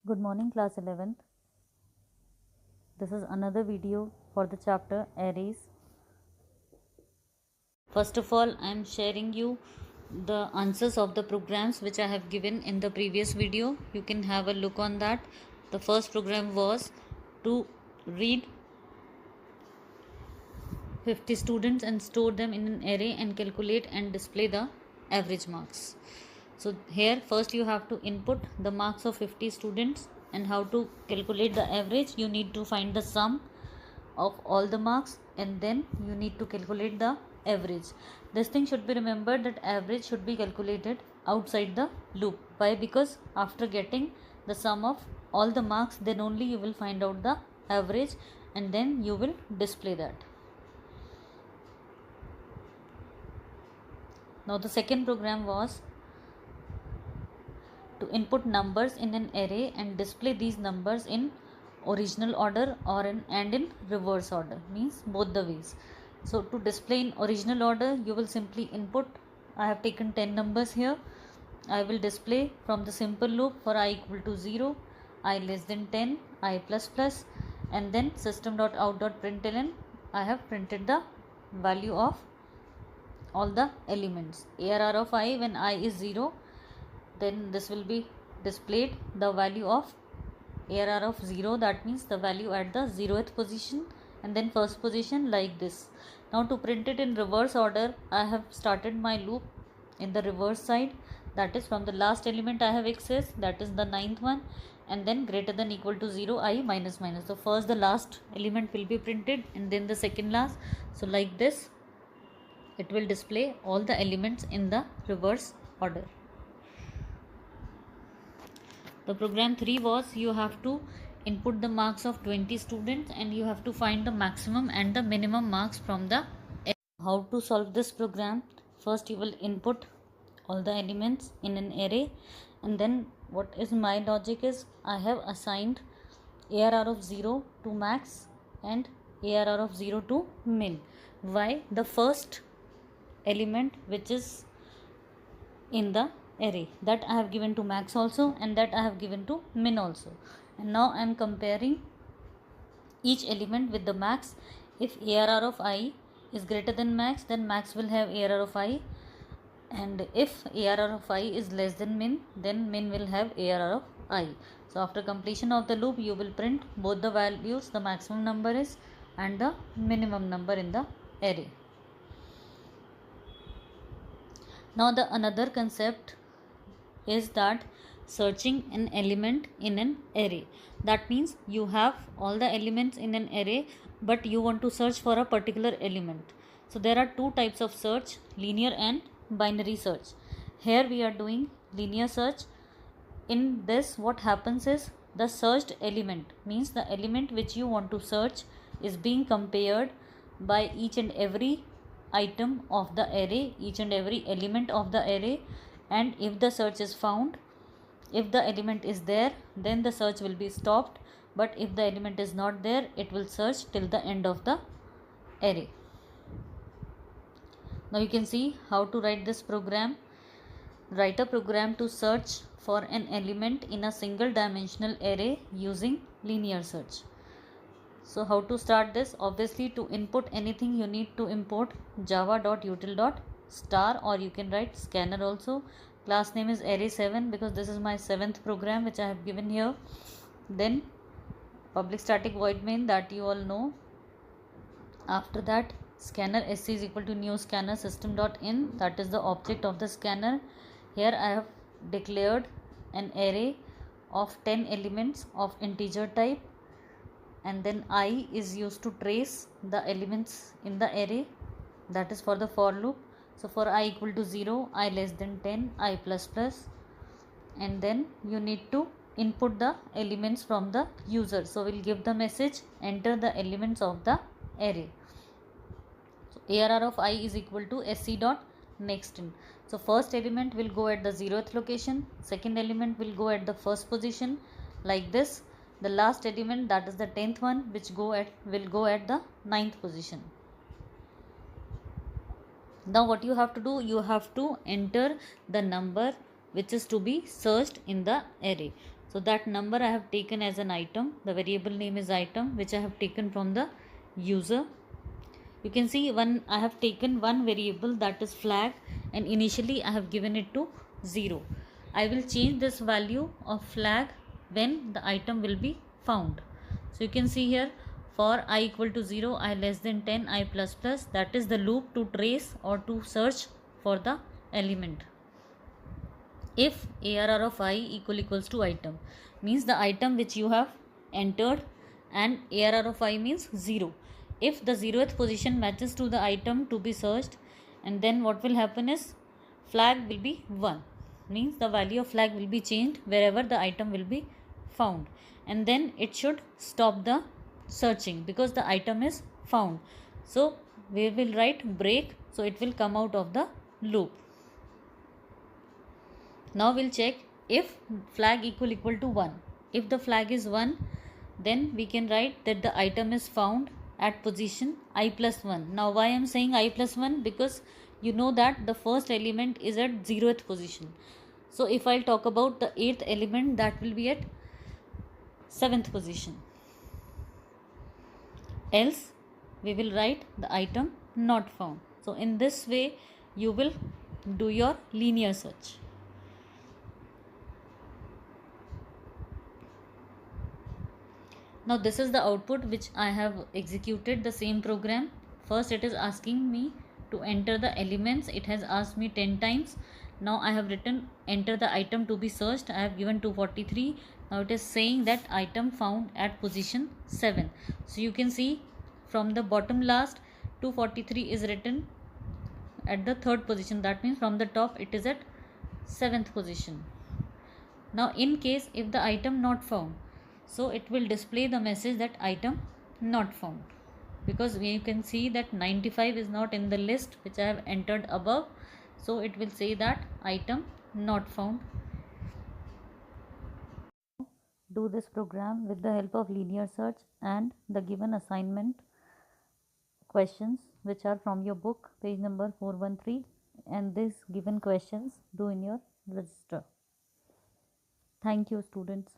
Good morning, class 11th. This is another video for the chapter arrays. First of all, I am sharing you the answers of the programs which I have given in the previous video. You can have a look on that. The first program was to read 50 students and store them in an array and calculate and display the average marks. So here first you have to input the marks of 50 students, and how to calculate the average. You need to find the sum of all the marks and then you need to calculate the average. This thing should be remembered, that average should be calculated outside the loop. Why? Because after getting the sum of all the marks, then only you will find out the average and then you will display that. Now the second program was to input numbers in an array and display these numbers in original order or in reverse order, means both the ways. So to display in original order, you will simply input, I have taken 10 numbers here. I will display from the simple loop for I equal to 0, I less than 10, I plus plus, and then system.out.println. I have printed the value of all the elements. ARR of I, when I is 0, then this will be displayed the value of ARR of 0, that means the value at the 0th position and then first position, like this. Now to print it in reverse order, I have started my loop in the reverse side, that is from the last element I have excess, that is the 9th one, and then greater than equal to 0, I minus minus. So first the last element will be printed and then the second last. So like this it will display all the elements in the reverse order. The program 3 was, you have to input the marks of 20 students and you have to find the maximum and the minimum marks from the array. How to solve this program? First you will input all the elements in an array, and then what is my logic is, I have assigned ARR of 0 to max and ARR of 0 to min. Why? The first element which is in the array, that I have given to max also and that I have given to min also, and now I am comparing each element with the max. If ARR of I is greater than max, then max will have ARR of I, and if ARR of I is less than min, then min will have ARR of I. So after completion of the loop, you will print both the values, the maximum number is and the minimum number in the array. Now the another concept is that searching an element in an array. That means you have all the elements in an array, but you want to search for a particular element. So there are two types of search, linear and binary search. Here we are doing linear search. In this, what happens is, the searched element, means the element which you want to search, is being compared by each and every item of the array, each and every element of the array, and if the search is found, if the element is there, then the search will be stopped, but if the element is not there, it will search till the end of the array. Now you can see how to write this program. Write a program to search for an element in a single dimensional array using linear search. So how to start this? Obviously, to input anything you need to import java.util.star, or you can write scanner also. Class name is array7 because this is my 7th program which I have given here. Then public static void main, that you all know. After that, scanner sc is equal to new scanner system.in, that is the object of the scanner. Here I have declared an array of 10 elements of integer type, and then I is used to trace the elements in the array, that is for the for loop. So for I equal to 0, I less than 10, I plus plus, and then you need to input the elements from the user. So we'll give the message, enter the elements of the array. So ARR of I is equal to sc dot next in. So first element will go at the 0th location, second element will go at the first position, like this. The last element, that is the 10th one, which will go at the 9th position. Now what you have to do, you have to enter the number which is to be searched in the array. So that number I have taken as an item. The variable name is item, which I have taken from the user. You can see I have taken one variable, that is flag, and initially I have given it to 0. I will change this value of flag when the item will be found. So you can see here, for I equal to 0, I less than 10, I plus plus, that is the loop to trace or to search for the element. If ARR of I equals to item, means the item which you have entered, and ARR of I means 0. If the 0th position matches to the item to be searched, and then what will happen is flag will be 1, means the value of flag will be changed wherever the item will be found, and then it should stop the searching because the item is found. So we will write break, so it will come out of the loop. Now we'll check if flag equal to 1. If the flag is 1, then we can write that the item is found at position I plus 1. Now why I am saying I plus 1? Because you know that the first element is at 0th position. So if I'll talk about the 8th element, that will be at 7th position. Else we will write the item not found. So in this way you will do your linear search. Now this is the output which I have executed the same program. First it is asking me to enter the elements. It has asked me 10 times. Now I have written enter the item to be searched. I have given 243. Now it is saying that item found at position 7. So you can see from the bottom last 243 is written at the 3rd position. That means from the top it is at 7th position. Now in case if the item not found, so it will display the message that item not found, because you can see that 95 is not in the list which I have entered above, so it will say that item not found. Do this program with the help of linear search and the given assignment questions which are from your book, page number 413, and these given questions do in your register. Thank you, students.